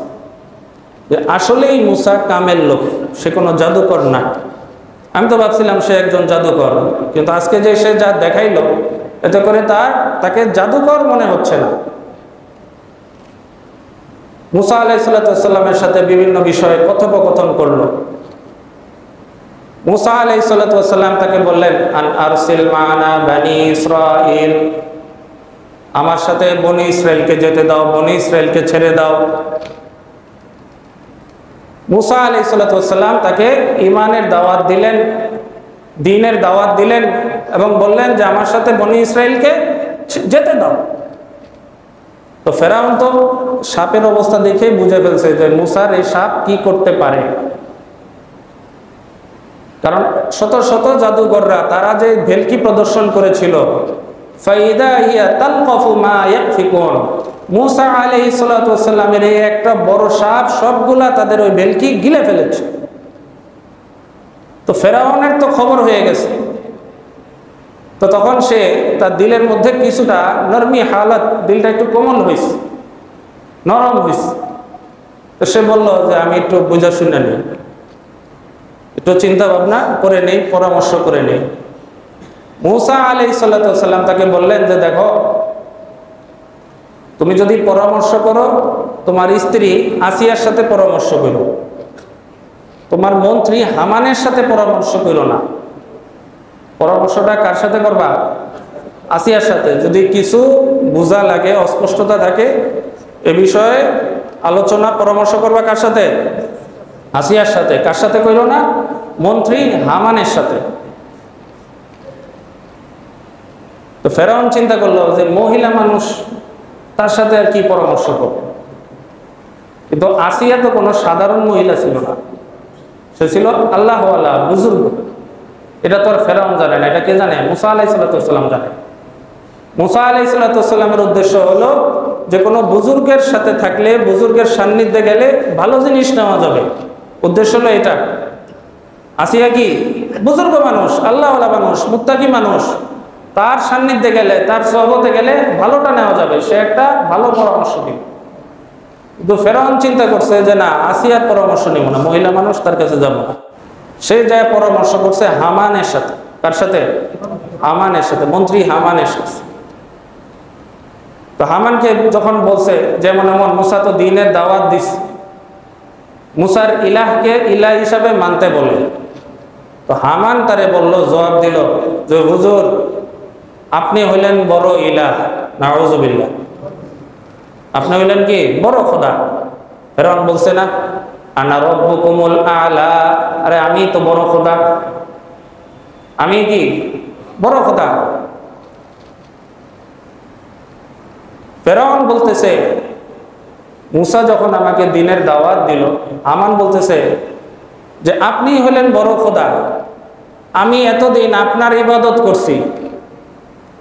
যে আসলেই মুসা কামেল লোক, সে কোনো জাদুকর না। আমি তো ভাবছিলাম সে একজন জাদুকর, কিন্তু আজকে যে সে যা দেখাইলো এতে করে তাকে জাদুকর মনে হচ্ছে না। মুসা আলাইহিস সালামের সাথে বিভিন্ন বিষয়ে কথোপকথন করলো। মুসা আলাইহিস সালাম তাকে বললেন আন আরসিল মা'ানা বনি ইসরাঈল, আমার সাথে বনি ইসরাইলকে যেতে দাও, বনি ইসরাইলকে ছেড়ে দাও। মুসা আলাইহিস সালাম তাকে ঈমানের দাওয়াত দিলেন, দ্বীনের দাওয়াত দিলেন এবং বললেন যে আমার সাথে বনি ইসরাইলকে যেতে দাও। তো ফেরাউন তো সাপের অবস্থা দেখে বুঝে ফেলছে যে মুসার এই সাপ কি করতে পারে, কারণ শত শত জাদুঘররা তারা যে ভেলকি প্রদর্শন করেছিল, ফাইদা হিয়া তালকাফু মা ইয়াফিকুন, মুসা আলাইহিস সালামের এই একটা বড় সাপ সবগুলা তাদের ওই ভেলকি গিলে ফেলেছে। তো ফেরাউনের তো খবর হয়ে গেছে। তো তখন সে তার দিলের মধ্যে কিছুটা নরমি হালাত, দিলটা একটু কোমল হয়েছে, নরম হয়েছে। তো সে বলল যে আমি একটু বুঝা শুনে নিই, একটু চিন্তা ভাবনা করে নেই, পরামর্শ করে নেই। মুসা আলাইহিস সালাম তাকে বললেন যে দেখো, তুমি যদি পরামর্শ করো তোমার স্ত্রী আসিয়ার সাথে পরামর্শ করো, তোমার মন্ত্রী হামানের সাথে পরামর্শ করো না। পরামর্শটা কার সাথে করবা? আসিয়ার সাথে। যদি কিছু বোঝা লাগে, অস্পষ্টতা থাকে, এ বিষয়ে আলোচনা পরামর্শ করবা কার সাথে? আসিয়ার সাথে। কার সাথে কইরো না? মন্ত্রী হামানের সাথে। তো ফেরাউন চিন্তা করলো যে মহিলা মানুষ, তার সাথে আর কি পরামর্শ করবে। কিন্তু আসিয়া তো কোনো সাধারণ মহিলা ছিল না, সে ছিল আল্লাহওয়ালা বুজুর্গ। এটা তো আর ফেরাউন জানে না, এটা কে জানে? মুসা আলাইহিসসালাম জানে। মুসা আলাইহিসসালামের উদ্দেশ্য হলো যে কোনো বুজুর্গের সাথে থাকলে, বুজুর্গের সান্নিধ্যে গেলে ভালো জিনিস নেওয়া যাবে, উদ্দেশ্য হলো এটা। আসিয়া কি বুজুর্গ মানুষ, আল্লাহওয়ালা মানুষ, মুত্তাকি মানুষ, তার সান্নিধ্যে গেলে, তার সহবতে গেলে ভালোটা নেওয়া যাবে, সে একটা ভালো পরামর্শ দিবে। কিন্তু ফেরাউন চিন্তা করছে যে না, আসিয়ার পরামর্শ নিব না, মহিলা মানুষ, তার কাছে যাব না। সে যায় পরামর্শ করছে হামানের সাথে। কার সাথে? হামানের সাথে, মন্ত্রী হামানের সাথে। তো হামানকে যখন বলছে যেমন এমন মুসা তো দ্বীনের দাওয়াত দিস, মুসার ইলাহকে ইলাহ হিসাবে মানতে বলে, তো হামান তারে বলল, জবাব দিল যে হুজুর আপনি হইলেন বড় ইলাহ, নাউযুবিল্লাহ, আপনি হইলেন কি বড় খোদা। ফেরাউন বলছে না আনা রব্বুকুমুল আলা, আরে আমি তো বড় খোদা, আমি কি বড় খোদা। ফেরাউন বলতেছে মুসা যখন আমাকে দ্বীনের দাওয়াত দিল, হামান বলতেছে যে আপনি হলেন বড় খোদা, আমি এতদিন আপনার ইবাদত করছি,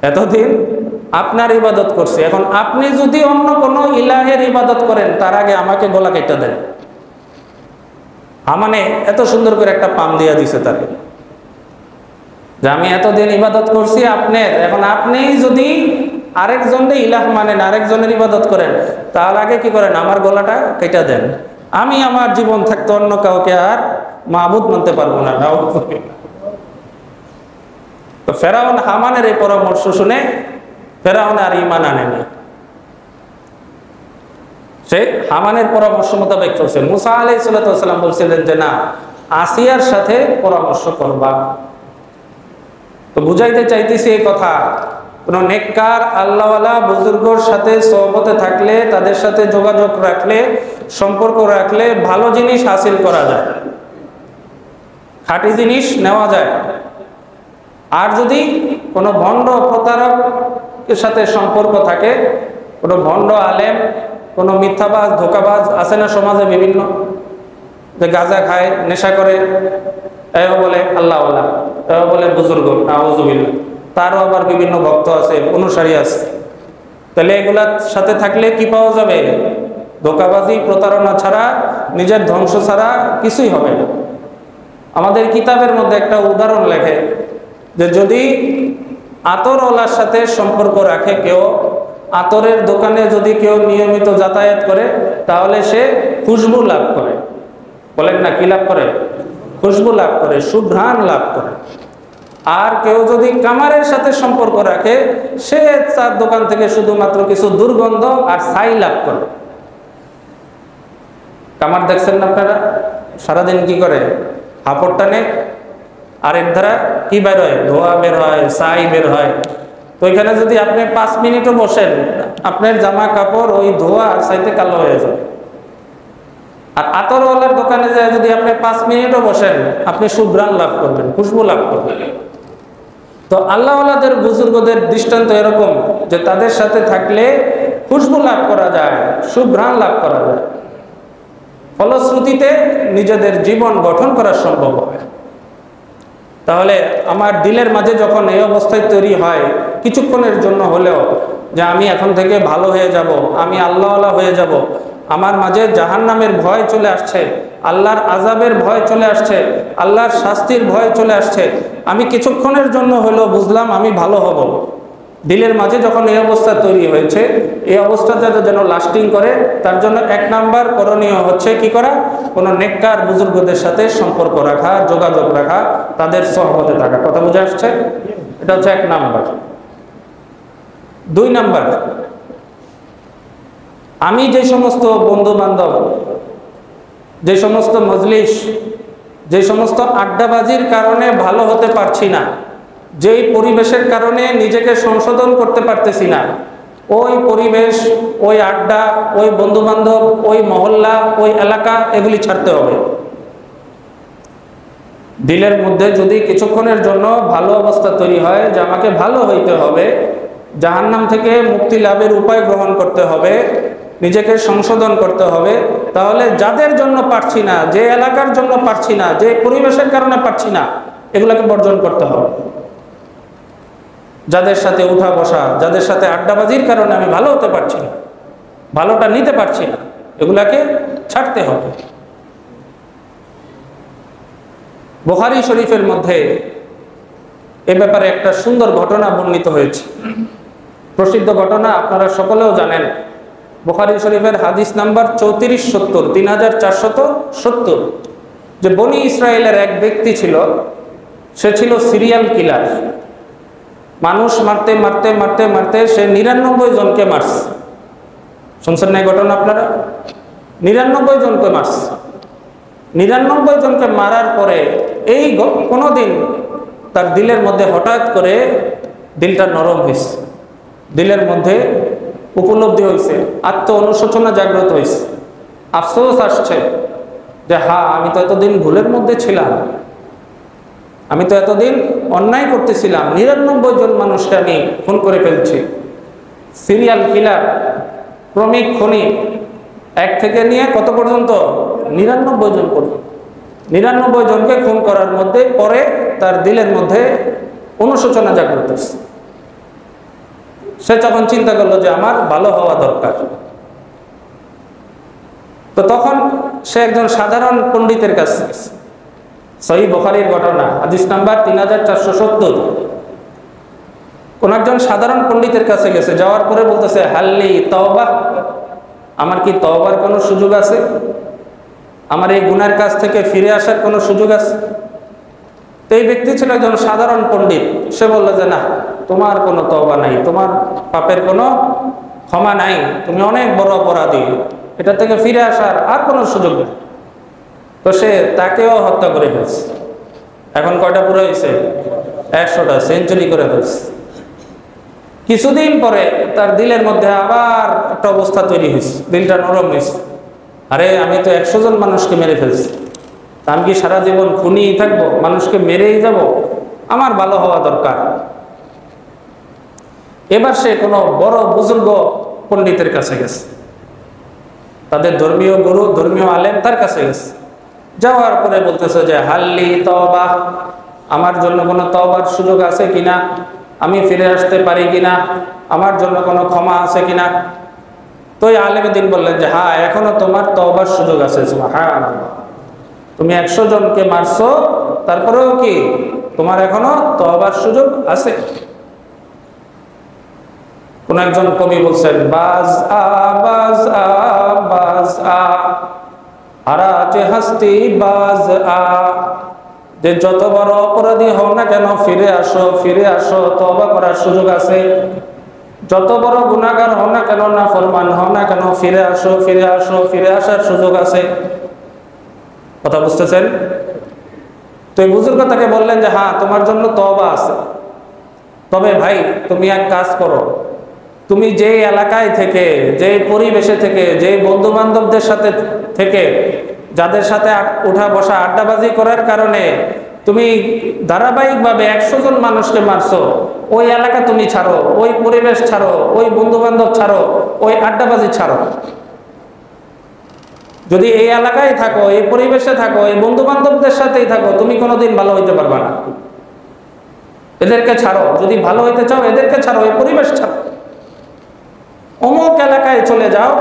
এতদিন আপনার ইবাদত করছি, এখন আপনি যদি অন্য কোনো ইলাহের ইবাদত করেন তার আগে আমাকে গলা কেটে দেন। হামানে এত সুন্দর করে একটা পাম দিয়া দিছে তাকে, যে আমি এতদিন ইবাদত করছি আপনার, এখন আপনি যদি আরেকজনের ইলাহ মানেন, আরেকজনের ইবাদত করেন, তার আগে কি করেন, আমার গলাটা কেটে দেন। আমি আমার জীবন থাকতে অন্য কাউকে আর মাবুদ মানতে পারবো না। তো ফেরাউন হামানের এই পরামর্শ শুনে ফেরাউন আর ঈমান আনেনি, সে হামানের পরামর্শ মোতাবেক চলছে। মুসা আলাইহিসসালাম বলছিলেন যে না, আসিয়ার সাথে পরামর্শ করবা। তো বুঝাইতে চাইতেছি এই কথা, কোন নেককার আল্লাহওয়ালা বুজুর্গর সাথে সোহবতে থাকলে, তাদের সাথে যোগাযোগ রাখলে, সম্পর্ক রাখলে ভালো জিনিস হাসিল করা যায়, খাঁটি জিনিস নেওয়া যায়। আর যদি কোনো ভণ্ড প্রতারকের সাথে সম্পর্ক থাকে, কোনো ভণ্ড আলেম, কোনো মিথ্যাবাজ, ধোকাবাজ আছে না সমাজে বিভিন্ন, যে গাঁজা খায়, নেশা করে, এও বলে আল্লাহওয়ালা, এও বলে বুজুর্গ, নাউযুবিল্লাহ, তারও আবার বিভিন্ন ভক্ত আছে, অনুসারী আছে। তাহলে এগুলার সাথে থাকলে কি পাওয়া যাবে? ধোকাবাজি, প্রতারণা ছাড়া, নিজের ধ্বংস ছাড়া কিছুই হবে না। আমাদের কিতাবের মধ্যে একটা উদাহরণ লেখে যে যদি আতরওয়ালার সাথে সম্পর্ক রাখে কেউ, আতরের দোকানে যদি কেউ নিয়মিত যাতায়াত করে, তাহলে সে খুশবু লাভ করে। বলেন না, কি লাভ করে? খুশবু লাভ করে, সুঘ্রাণ লাভ করে। আর কেউ যদি কামারের সাথে সম্পর্ক রাখে, সে তার দোকান থেকে শুধুমাত্র কিছু দুর্গন্ধ আর ছাই লাভ করে। কামার দেখছেন না আপনারা, সারাদিন কি করে? হাঁপড় টানে, আর এর দ্বারা কি বের হয়? ধোঁয়া বের হয়, ছাই বের হয়। তো এখানে যদি আপনি 5 মিনিটও বসেন, আপনার জামা কাপড় ওই ধোঁয়া আর ছাইতে কালো হয়ে যাবে। আর আতরওয়ালার দোকানে যায় যদি আপনি 5 মিনিটও বসেন, আপনি সুঘ্রাণ লাভ করবেন, খুশবু লাভ করবেন। তো আল্লাহওয়ালাদের বুজুর্গদের দৃষ্টান্ত এরকম যে তাদের সাথে থাকলে খুশবু লাভ করা যায়, সুঘ্রাণ লাভ করা যায়, ফলশ্রুতিতে নিজেদের জীবন গঠন করা সম্ভব হয়। তাহলে আমার দিলের মাঝে যখন এই অবস্থায় তৈরি হয় কিছুক্ষণের জন্য হলেও, যে আমি এখন থেকে ভালো হয়ে যাব, আমি আল্লাহওয়ালা হয়ে যাব, আমার মাঝে জাহান্নামের ভয় চলে আসছে, আল্লাহর আযাবের ভয় চলে আসছে, আল্লাহর শাস্তির ভয় চলে আসছে, আমি কিছুক্ষণের জন্য হলেও বুঝলাম আমি ভালো হব। দিলের মাঝে যখন এই অবস্থা তৈরি হয়েছে, এই অবস্থাটা যেন লাস্টিং করে, তার জন্য 1 নাম্বার করণীয় হচ্ছে কি করা? কোনো নেককার বুজুর্গদের সাথে সম্পর্ক রাখা, যোগাযোগ রাখা, তাদের সহবতে থাকা। কথা বুঝে আসছে? এটা হচ্ছে 1 নাম্বার। 2 নাম্বার, আমি যে সমস্ত বন্ধু বান্ধব, যে সমস্ত মজলিস, যে সমস্ত আড্ডাবাজির কারণে ভালো হতে পারছি না, যেই পরিবেশের কারণে নিজেকে সংশোধন করতে পারতেছি না, ওই পরিবেশ, ওই আড্ডা, ওই বন্ধু বান্ধব, ওই মহল্লা, ওই এলাকা, এগুলি ছাড়তে হবে। দিলের মধ্যে যদি কিছুক্ষণের জন্য ভালো অবস্থা তৈরি হয় যে আমাকে ভালো হইতে হবে, জাহান্নাম থেকে মুক্তি লাভের উপায় গ্রহণ করতে হবে, নিজেকে সংশোধন করতে হবে, তাহলে যাদের জন্য পারছি না, যে এলাকার জন্য পারছি না, যে পরিবেশের কারণে পারছি না, এগুলোকে বর্জন করতে হবে। যাদের সাথে উঠা বসা, যাদের সাথে আড্ডাবাজির কারণে আমি ভালো হতে পারছি না, ভালোটা নিতে পারছি না, এগুলাকে ছাড়তে হবে। বুখারী শরীফের মধ্যে এ ব্যাপারে একটা সুন্দর ঘটনা বর্ণিত হয়েছে। প্রসিদ্ধ ঘটনা, আপনারা সকলেও জানেন। বুখারী শরীফের হাদিস নাম্বার 3470 যে বনি ইসরায়েলের এক ব্যক্তি ছিল, সে ছিল সিরিয়াল কিলার। মানুষ মারতে মারতে মারতে মারতে সে 99 জনকে মারছে। শুনছেন না এই ঘটনা আপনারা? 99 জনকে মারছে। 99 জনকে মারার পরে এই কোনোদিন তার দিলের মধ্যে হঠাৎ করে দিলটা নরম হয়েছে, দিলের মধ্যে উপলব্ধি হয়েছে, আত্ম অনুশোচনা জাগ্রত হয়েছে, আফসোস আসছে যে হ্যাঁ, আমি তো এতদিন ভুলের মধ্যে ছিলাম, আমি তো এতদিন অন্যায় করতেছিলাম, 99 জন মানুষকে আমি খুন করে ফেলছি। সিরিয়াল কিলার, ক্রমিক খুনি, 1 থেকে নিয়ে কত পর্যন্ত? 99 জন পর্যন্ত। 99 জনকে খুন করার মধ্যে পরে তার দিলের মধ্যে অনুশোচনা জাগ্রত হয়েছে। সে তখন চিন্তা করলো যে আমার ভালো হওয়া দরকার। তো তখন সে একজন সাধারণ পণ্ডিতের কাছে, সহিহ বুখারীর ঘটনা, হাদিস নাম্বার 3470, কোন একজন সাধারণ পণ্ডিতের কাছে গেছে। যাওয়ার পরে বলতেছে, হাল্লি তওবা, আমার কি তওবার কোনো সুযোগ আছে? আমার এই গুনার কাছ থেকে ফিরে আসার কোনো সুযোগ আছে? তো এই ব্যক্তি ছিল একজন সাধারণ পণ্ডিত। সে বলল যে না, তোমার কোনো তওবা নাই, তোমার পাপের কোনো ক্ষমা নাই, তুমি অনেক বড় অপরাধী, এটা থেকে ফিরে আসার আর কোনো সুযোগ নেই। তো সে তাকেও হত্যা করে ফেলছে। এখন কয়টা পুরো হয়েছে? 100টা, সেঞ্চুরি করে ফেলছে। কিছুদিন পরে তার দিলের মধ্যে আবার একটা অবস্থা তৈরি হয়েছে, দিলটা নরম হয়েছে। আরে, আমি তো 100 জন মানুষকে মেরে ফেলছি, আমি কি সারা জীবন খুনিই থাকবো, মানুষকে মেরেই যাব? আমার ভালো হওয়া দরকার। এবার সে কোনো বড় বুজুর্গ পণ্ডিতের কাছে গেছে, তাদের ধর্মীয় গুরু, ধর্মীয় আলেম, তার কাছে গেছে। যাওয়ার পরে বলতেছে যে হাল্লি তওবা, আমার জন্য কোনো তওবার সুযোগ আছে কিনা, আমি ফিরে আসতে পারি কিনা, আমার জন্য কোনো ক্ষমা আছে কিনা। তো এই আলেমে দিন বললেন যে হ্যাঁ, এখনো তোমার তওবার সুযোগ আছে। সুবহানাল্লাহ, তুমি 100 জনকে মারছো, তারপরেও কি তোমার এখনো তওবার সুযোগ আছে। কোন একজন কবি বলছেন, বাজ আ বাজ আ বাজ আ, হারাজে হাস্তি বাজ আ, যে যত বড় অপরাধী হও না কেন ফিরে আসো, ফিরে আসো, তওবা করার সুযোগ আছে। যত বড় গুনাহগার হও না কেন, না ফরমান হও না কেন, ফিরে আসো, ফিরে আসো, ফিরে আসার সুযোগ আছে। কথা বুঝতেছেন? তো এই বুজুর্গ তাকে বললেন যে হ্যাঁ, তোমার জন্য তওবা আছে, তবে ভাই তুমি এক কাজ করো, তুমি যে এলাকায় থেকে, যে পরিবেশে থেকে, যে বন্ধু বান্ধবদের সাথে থেকে, যাদের সাথে উঠা বসা আড্ডাবাজি করার কারণে তুমি ধারাবাহিকভাবে 100 জন মানুষকে মারছো, ওই এলাকা তুমি ছাড়ো, ওই পরিবেশ ছাড়ো, ওই বন্ধু বান্ধব ছাড়ো, ওই আড্ডাবাজি ছাড়ো। যদি এই এলাকায় থাকো, এই পরিবেশে থাকো, এই বন্ধু বান্ধবদের সাথেই থাকো, তুমি কোনোদিন ভালো হইতে পারবা না। এদেরকে ছাড়ো, যদি ভালো হইতে চাও এদেরকে ছাড়ো, এই পরিবেশ ছাড়ো। অমুক এলাকায় চলে যাও,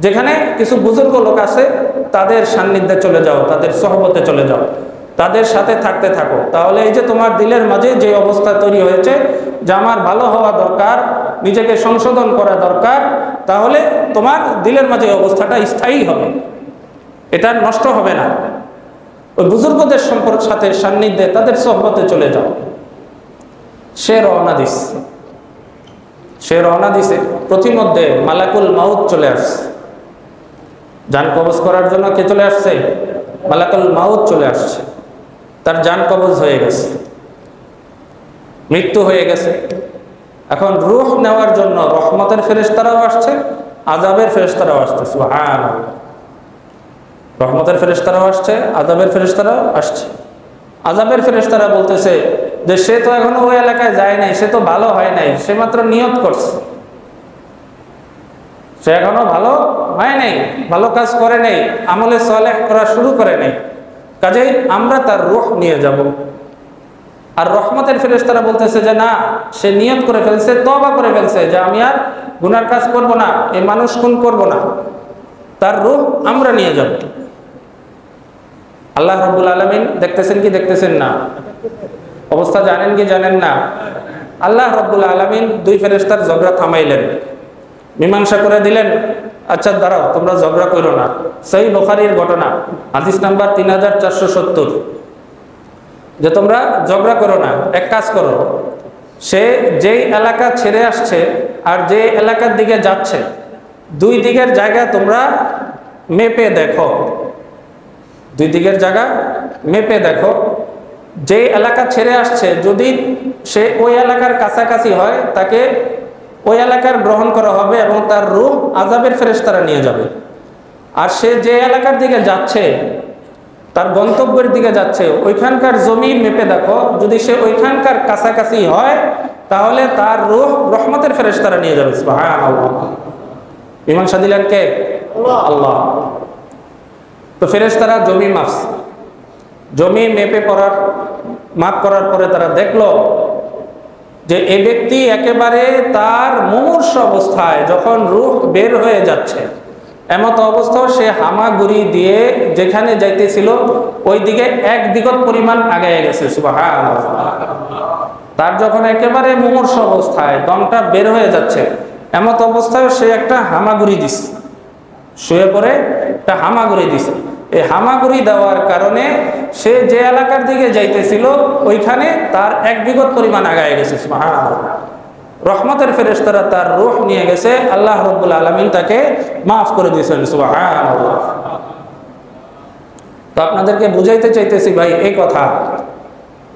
যেখানে কিছু বুজুর্গ লোক আছে, তাদের সান্নিধ্যে চলে যাও, তাদের সহবতে চলে যাও, তাদের সাথে থাকতে থাকো। তাহলে এই যে তোমার দিলের মাঝে যে অবস্থা তৈরি হয়েছে যে আমার ভালো হওয়া দরকার, নিজেকে সংশোধন করা দরকার, তাহলে তোমার দিলের মাঝে অবস্থাটা স্থায়ী হবে, এটা নষ্ট হবে না। ওই বুজুর্গদের সম্পর্ক সাথে সান্নিধ্যে, তাদের সহবতে চলে যাও। সে রওনা দিছে। প্রতিমধ্যে মালাকুল মাউত চলে আসছে, জান কবজ করার জন্য। কে চলে আসছে? মালাকুল মাউত চলে আসছে। তার জান কবজ হয়ে গেছে, মৃত্যু হয়ে গেছে। এখন রূহ নেওয়ার জন্য রহমতের ফেরেশতারাও আসছে, আযাবের ফেরেশতারাও আসছে। সুবহানাল্লাহ, রহমতের ফেরেশতারাও আসছে, আযাবের ফেরেশতারাও আসছে। আযাবের ফেরেশতারা বলতেছে যে সে তো এখনো ওই এলাকায় যায় নাই, সে তো ভালো হয় নাই, সে মাত্র নিয়ত করছে, সে এখনো ভালো হয় নাই, ভালো কাজ করে নাই, আমলে সালেহ করা শুরু করে নাই, কাজেই আমরা তার রূহ নিয়ে যাব। আর রহমতের ফেরেশতারা বলতেছে যে না, সে নিয়ত করে ফেলছে, তওবা করে ফেলছে যে আমি আর গুনার কাজ করব না, এই মানুষ খুন করব না, তার রূহ আমরা নিয়ে যাব। আল্লাহ রাব্বুল আলামিন দেখতেছেন কি দেখতেছেন না? অবস্থা জানেন কি জানেন না? আল্লাহ রাব্বুল আলামিন দুই ফেরেশতার ঝগড়া থামাইলেন, মীমাংসা করে দিলেন, আচ্ছা দাঁড়াও, তোমরা ঝগড়া করো না। সহিহ বুখারীর ঘটনা, হাদিস নাম্বার 3470, যে তোমরা ঝগড়া করো না, এক কাজ করো, সে যেই এলাকা ছেড়ে আসছে আর যে এলাকার দিকে যাচ্ছে, দুই দিকের জায়গা তোমরা মেপে দেখো, দুই দিকের জায়গা মেপে দেখো। যে এলাকা ছেড়ে আসছে যদি সে ওই এলাকার কাছাকাছি হয়, তাকে ওই এলাকার গ্রহণ করা হবে এবং তার রূহ আযাবের ফেরেশতারা নিয়ে যাবে। আর সে যে এলাকার দিকে যাচ্ছে, তার গন্তব্যের দিকে যাচ্ছে, ওইখানকার জমি মেপে দেখো, যদি সে ওইখানকার কাছাকাছি হয় তাহলে তার রূহ রহমতের ফেরেশতারা নিয়ে যাবে। সুবহানাল্লাহ। মীমাংসা দিলেন কে? আল্লাহ। তো ফেরেশতারা জমি মাপছে, জমি মেপে মাপ করার পরে তারা দেখলো যে এই ব্যক্তি একেবারে তার মুমূর্ষ অবস্থায়, যখন রূহ বের হয়ে যাচ্ছে, এমত অবস্থাও সে হামাগুড়ি দিয়ে যেখানে যাইতেছিল ওই দিকে এক দিগত পরিমাণ আগায় গেছে। সুবহানাল্লাহ। তার যখন একেবারে মুমূর্ষ অবস্থায়, দমটা বের হয়ে যাচ্ছে, এমত অবস্থায় সে একটা হামাগুড়ি দিছে, শুয়ে পড়ে একটা হামাগুড়ি দিছে। এই হামাগুড়ি দেওয়ার কারণে সে যে এলাকার দিকে যাইতেছিল ওইখানে তার এক বিগত পরিমাণ আগায় গেছে। সুবহানাল্লাহ। রহমতের ফেরেশতারা তার রূহ নিয়ে গেছে, আল্লাহ রাব্বুল আলামিন তাকে মাফ করে দিয়েছেন। সুবহানাল্লাহ। তো আপনাদেরকে বুঝাইতে চাইতেছি ভাই এই কথা,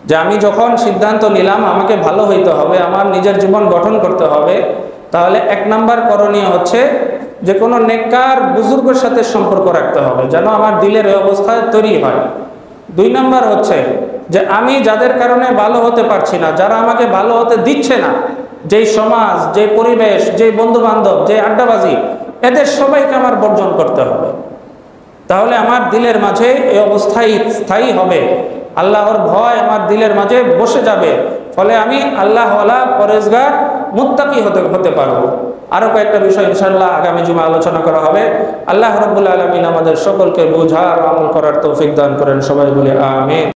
যে আমি যখন সিদ্ধান্ত নিলাম আমাকে ভালো হইতে হবে, আমার নিজের জীবন গঠন করতে হবে, তাহলে এক নাম্বার করণীয় হচ্ছে যে কোনো নেককার বুজুর্গের সাথে সম্পর্ক রাখতে হবে, যেন আমার দিলের এই অবস্থায় তৈরি হয়। দুই নাম্বার হচ্ছে যে আমি যাদের কারণে ভালো হতে পারছি না, যারা আমাকে ভালো হতে দিচ্ছে না, যেই সমাজ, যে পরিবেশ, যে বন্ধু বান্ধব, যে আড্ডাবাজি, এদের সবাইকে আমার বর্জন করতে হবে। তাহলে আমার দিলের মাঝে এই অবস্থায় স্থায়ী হবে, আল্লাহর ভয় আমার দিলের মাঝে বসে যাবে, ফলে আমি আল্লাহওয়ালা, পরেজগার, মুত্তাকি হতে পারবো। আরো কয়েকটা বিষয় ইনশাআল্লাহ আগামী জুমা আলোচনা করা হবে। আল্লাহ রাব্বুল আলামিন আমাদের সকলকে বুঝার আমল করার তৌফিক দান করেন। সবাই বলে আমিন।